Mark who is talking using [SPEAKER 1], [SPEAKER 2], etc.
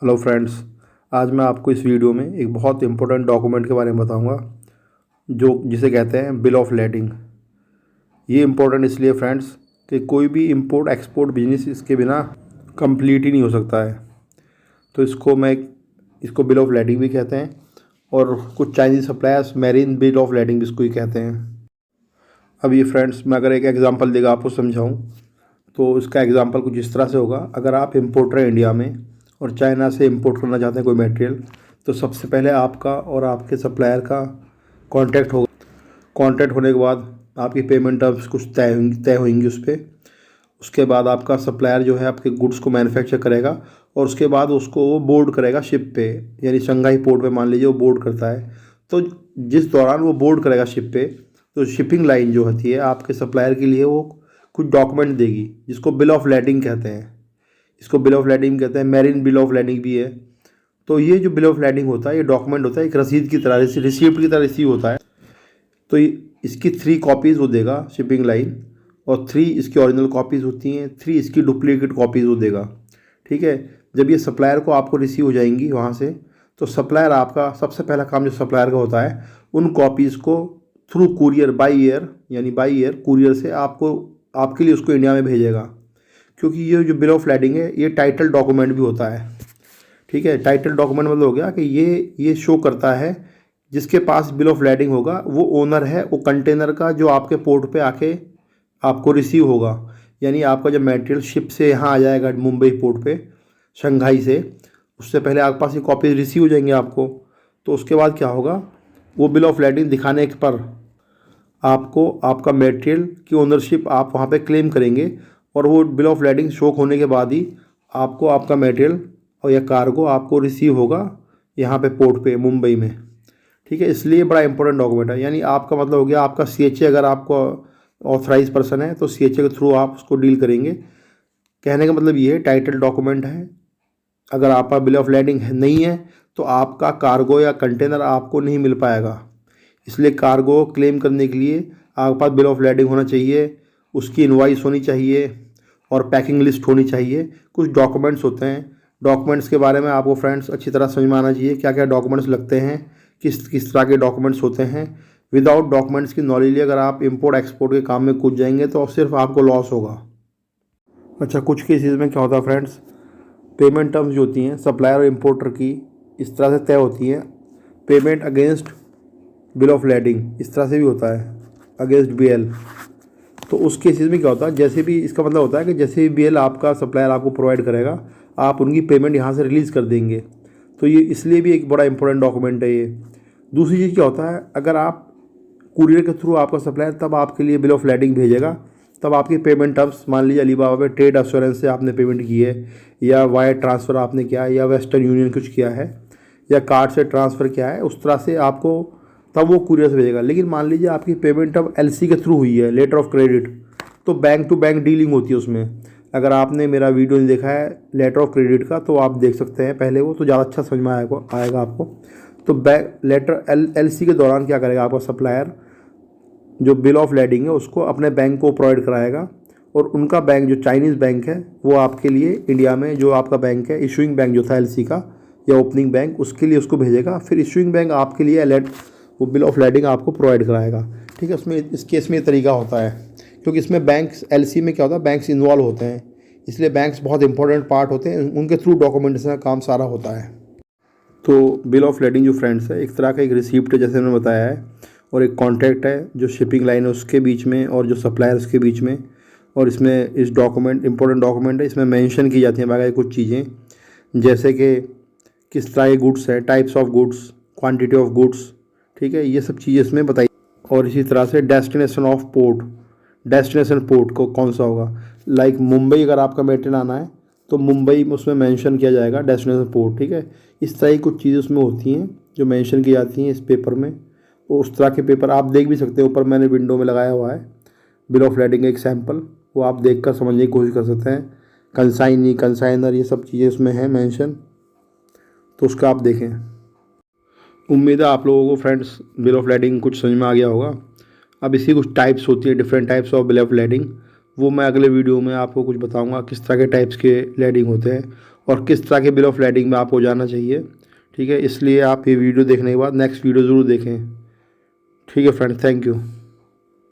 [SPEAKER 1] Hello friends. आज मैं आपको इस वीडियो में एक बहुत इंपॉर्टेंट डॉक्यूमेंट के बारे में बताऊंगा जो जिसे कहते हैं बिल ऑफ लेडिंग। ये इम्पोर्टेंट इसलिए फ्रेंड्स कि कोई भी इंपोर्ट एक्सपोर्ट बिजनेस इसके बिना कंप्लीट ही नहीं हो सकता है। तो इसको बिल ऑफ लेडिंग भी कहते हैं और कुछ Chinese suppliers marine bill of lading भी इसको ही कहते हैं। अब ये फ्रेंड्स मैं अगर एक एग्जांपल देगा आपको समझाऊं तो इसका एग्जांपल कुछ इस तरह से होगा। अगर आप इम्पोर्टर हैं इंडिया में और चाइना से इंपोर्ट करना चाहते हैं कोई मटेरियल, तो सबसे पहले आपका और आपके सप्लायर का कांटेक्ट होगा। कांटेक्ट होने के बाद आपकी पेमेंट टर्म्स कुछ तय होंगी उस पर। उसके बाद आपका सप्लायर जो है आपके गुड्स को मैन्युफैक्चर करेगा और उसके बाद उसको वो बोर्ड करेगा शिप पे, यानी शंघाई पोर्ट पे मान लीजिए वो बोर्ड करता है। तो जिस दौरान वो बोर्ड करेगा शिप पे, तो शिपिंग लाइन जो होती है आपके सप्लायर के लिए वो कुछ डॉक्यूमेंट देगी जिसको बिल ऑफ लेडिंग कहते हैं। इसको बिल ऑफ लेडिंग कहते हैं, मैरिन बिल ऑफ लेडिंग भी है। तो ये जो बिल ऑफ लेडिंग होता है ये डॉक्यूमेंट होता है एक रसीद की तरह, रिसीप्ट की तरह रिसीव होता है। तो इसकी 3 कॉपीज़ वो देगा शिपिंग लाइन और 3 इसकी ओरिजिनल कॉपीज़ होती हैं, 3 इसकी डुप्लीकेट कॉपीज़ वो देगा। ठीक है। जब ये सप्लायर को आपको रिसीव हो जाएंगी वहाँ से, तो सप्लायर आपका सबसे पहला काम जो सप्लायर का होता है उन कॉपीज़ को through courier by air courier से आपके लिए उसको इंडिया में भेजेगा। क्योंकि ये जो बिल ऑफ लेडिंग है ये टाइटल डॉक्यूमेंट भी होता है। ठीक है। टाइटल डॉक्यूमेंट मतलब हो गया कि ये शो करता है जिसके पास बिल ऑफ लेडिंग होगा वो ओनर है वो कंटेनर का जो आपके पोर्ट पे आके आपको रिसीव होगा। यानी आपका जब मटेरियल शिप से यहाँ आ जाएगा मुंबई पोर्ट पे शंघाई से, उससे पहले आपके पास ये कॉपी रिसीव हो जाएंगे आपको। तो उसके बाद क्या होगा, वो बिल ऑफ लेडिंग दिखाने पर आपको आपका मटेरियल की ओनरशिप आप वहाँ पे क्लेम करेंगे और वो बिल ऑफ लेडिंग शो होने के बाद ही आपको आपका मटेरियल और या कार्गो आपको रिसीव होगा यहाँ पे पोर्ट पे मुंबई में। ठीक है। इसलिए बड़ा इंपॉर्टेंट डॉक्यूमेंट है। यानी आपका मतलब हो गया आपका सीएचए, अगर आपको ऑथराइज पर्सन है तो सीएचए के थ्रू आप उसको डील करेंगे। कहने का मतलब ये है टाइटल डॉक्यूमेंट है। अगर आपका बिल ऑफ लेडिंग नहीं है तो आपका कार्गो या कंटेनर आपको नहीं मिल पाएगा। इसलिए कार्गो क्लेम करने के लिए आपके पास बिल ऑफ लेडिंग होना चाहिए, उसकी इनवॉइस होनी चाहिए और पैकिंग लिस्ट होनी चाहिए। कुछ डॉक्यूमेंट्स होते हैं, डॉक्यूमेंट्स के बारे में आपको फ्रेंड्स अच्छी तरह समझ में आना चाहिए क्या क्या डॉक्यूमेंट्स लगते हैं, किस किस तरह के डॉक्यूमेंट्स होते हैं। विदाउट डॉक्यूमेंट्स की नॉलेज लिए अगर आप इंपोर्ट एक्सपोर्ट के काम में कूद जाएंगे तो सिर्फ आपको लॉस होगा। अच्छा, कुछ केसेस में क्या होता है फ्रेंड्स, पेमेंट टर्म्स जो होती हैं सप्लायर और इम्पोर्टर की इस तरह से तय होती हैं। Payment against bill of lading इस तरह से भी होता है, अगेंस्ट बीएल। तो उस केसेस में क्या होता है, जैसे भी इसका मतलब होता है कि जैसे भी बीएल आपका सप्लायर आपको प्रोवाइड करेगा आप उनकी पेमेंट यहाँ से रिलीज़ कर देंगे। तो ये इसलिए भी एक बड़ा इंपॉर्टेंट डॉक्यूमेंट है ये। दूसरी चीज़ क्या होता है, अगर आप कुरियर के थ्रू आपका सप्लायर तब आपके लिए बिल ऑफ लेडिंग भेजेगा, तब आपकी पेमेंट टर्म्स मान लीजिए अलीबाबा पे ट्रेड एश्योरेंस से आपने पेमेंट की है या वायर ट्रांसफ़र आपने किया है या वेस्टर्न यूनियन कुछ किया है या कार्ड से ट्रांसफ़र किया है, उस तरह से आपको तब वो कुरियर से भेजेगा। लेकिन मान लीजिए आपकी पेमेंट अब एलसी के थ्रू हुई है, लेटर ऑफ क्रेडिट, तो बैंक टू बैंक डीलिंग होती है उसमें। अगर आपने मेरा वीडियो नहीं देखा है लेटर ऑफ क्रेडिट का तो आप देख सकते हैं पहले, वो तो ज़्यादा अच्छा समझ में आएगा आपको। तो एलसी के दौरान क्या करेगा आपका सप्लायर, जो बिल ऑफ लेडिंग है उसको अपने बैंक को प्रोवाइड कराएगा और उनका बैंक जो चाइनीज़ बैंक है वो आपके लिए इंडिया में जो आपका बैंक है इशूइंग बैंक जो था एलसी का या ओपनिंग बैंक, उसके लिए उसको भेजेगा। फिर इशूइंग बैंक आपके लिए वो बिल ऑफ लेडिंग आपको प्रोवाइड कराएगा। ठीक है। उसमें इस केस में ये तरीका होता है क्योंकि इसमें बैंक्स एलसी में क्या होता है बैंक्स इन्वॉल्व होते हैं, इसलिए बैंक्स बहुत इंपॉर्टेंट पार्ट होते हैं, उनके थ्रू डॉक्यूमेंटेशन का काम सारा होता है। तो बिल ऑफ लेडिंग जो फ्रेंड्स है एक तरह का एक रिसिप्ट है जैसे मैंने बताया है, और एक कॉन्ट्रैक्ट है जो शिपिंग लाइन है उसके बीच में और जो सप्लायर्स के बीच में। और इसमें इस डॉक्यूमेंट इंपॉर्टेंट डॉक्यूमेंट है, इसमें मेंशन की जाती हैं बाकायदा कुछ चीज़ें, जैसे कि किस तरह के गुड्स है, types of goods, quantity of goods. ठीक है। ये सब चीज़ें इसमें बताई। और इसी तरह से destination of port, destination port को कौन सा होगा, लाइक मुंबई अगर आपका मटेरियल आना है तो मुंबई में उसमें मेंशन किया जाएगा डेस्टिनेशन पोर्ट। ठीक है। इस तरह की कुछ चीज़ें उसमें होती हैं जो मेंशन की जाती हैं इस पेपर में। वो उस तरह के पेपर आप देख भी सकते हैं, ऊपर मैंने विंडो में लगाया हुआ है बिल ऑफ लेडिंग एक सैम्पल, वो आप देख कर समझने की कोशिश कर सकते हैं। कंसाइनी, कंसाइनर, ये सब चीज़ें उसमें हैं मेंशन, तो उसका आप देखें। उम्मीद है आप लोगों को फ्रेंड्स बिल ऑफ लेडिंग कुछ समझ में आ गया होगा। अब इसी कुछ टाइप्स होती है, different types of bill of lading, वो मैं अगले वीडियो में आपको कुछ बताऊंगा किस तरह के टाइप्स के लेडिंग होते हैं और किस तरह के बिल ऑफ लेडिंग में आपको जाना चाहिए। ठीक है, इसलिए आप ये वीडियो देखने के बाद नेक्स्ट वीडियो ज़रूर देखें। ठीक है फ्रेंड्स, थैंक यू।